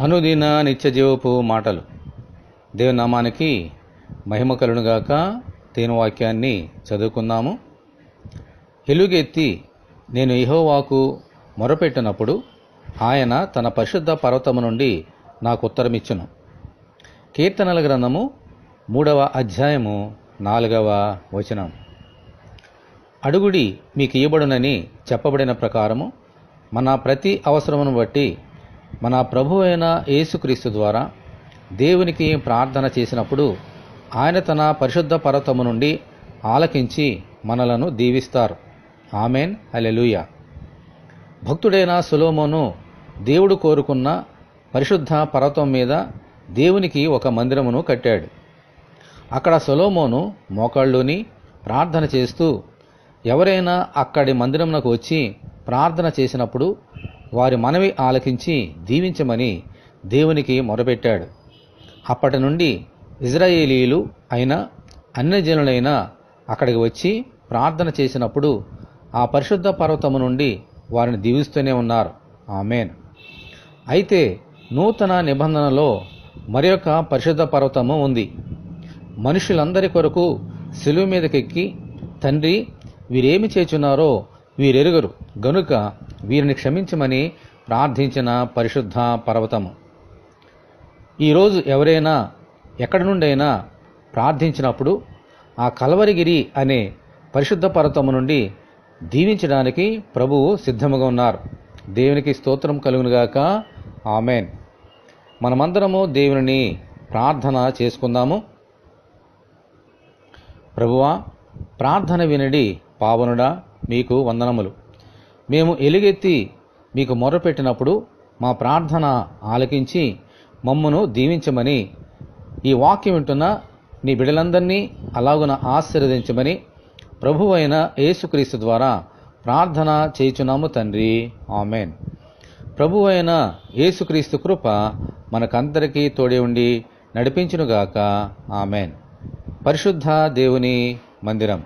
అనుదిన నిత్యజీవపు మాటలు. దేవుని నామానికి మహిమ కలుగునుగాక. దేవుని వాక్యాన్ని చదువుకుందాము. ఎలుగెత్తి నేను యెహోవాకు మొరపెట్టినప్పుడు ఆయన తన పరిశుద్ధ పర్వతము నుండి నాకు ఉత్తరమిచ్చును. కీర్తనల గ్రంథము 3వ అధ్యాయము 4వ వచనం. అడుగుడి మీకు ఇయ్యబడునని చెప్పబడిన ప్రకారము మన ప్రతి అవసరమును బట్టి మన ప్రభు అయిన యేసుక్రీస్తు ద్వారా దేవునికి ప్రార్థన చేసినప్పుడు ఆయన తన పరిశుద్ధ పర్వతము నుండి ఆలకించి మనలను దీవిస్తారు. ఆమెన్, హల్లెలూయా. భక్తుడైన సొలొమోను దేవుడు కోరుకున్న పరిశుద్ధ పర్వతం మీద దేవునికి ఒక మందిరమును కట్టాడు. అక్కడ సొలొమోను మోకాళ్ళుని ప్రార్థన చేస్తూ ఎవరైనా అక్కడి మందిరమునకు వచ్చి ప్రార్థన చేసినప్పుడు వారి మనవి ఆలకించి దీవించమని దేవునికి మొరపెట్టాడు. అప్పటి నుండి ఇజ్రాయేలీయులు అయిన అన్యజనులైన అక్కడికి వచ్చి ప్రార్థన చేసినప్పుడు ఆ పరిశుద్ధ పర్వతము నుండి వారిని దీవిస్తూనే ఉన్నారు. ఆమెన్. అయితే నూతన నిబంధనలో మరొక పరిశుద్ధ పర్వతము ఉంది. మనుషులందరి కొరకు శిలువ మీదకెక్కి తండ్రి వీరేమి చేచున్నారో వీరెరుగరు గనుక వీరిని క్షమించమని ప్రార్థించిన పరిశుద్ధ పర్వతము. ఈరోజు ఎవరైనా ఎక్కడి నుండైనా ప్రార్థించినప్పుడు ఆ కల్వరిగిరి అనే పరిశుద్ధ పర్వతము నుండి దీవించడానికి ప్రభువు సిద్ధముగా ఉన్నారు. దేవునికి స్తోత్రం కలుగునుగాక. ఆమెన్. మనమందరము దేవుని ప్రార్థన చేసుకుందాము. ప్రభువా, ప్రార్థన వినడి పావనుడా, మీకు వందనములు. మేము ఎలుగెత్తి మీకు మొర్రపెట్టినప్పుడు మా ప్రార్థన ఆలకించి మమ్మను దీవించమని, ఈ వాక్యం వింటున్న నీ బిడ్డలందరినీ అలాగున ఆశీర్వదించమని ప్రభువైన యేసుక్రీస్తు ద్వారా ప్రార్థన చేయుచున్నాము తండ్రి. ఆమెన్. ప్రభువైన యేసుక్రీస్తు కృప మనకందరికీ తోడే ఉండి నడిపించునుగాక. ఆమెన్. పరిశుద్ధ దేవుని మందిరం.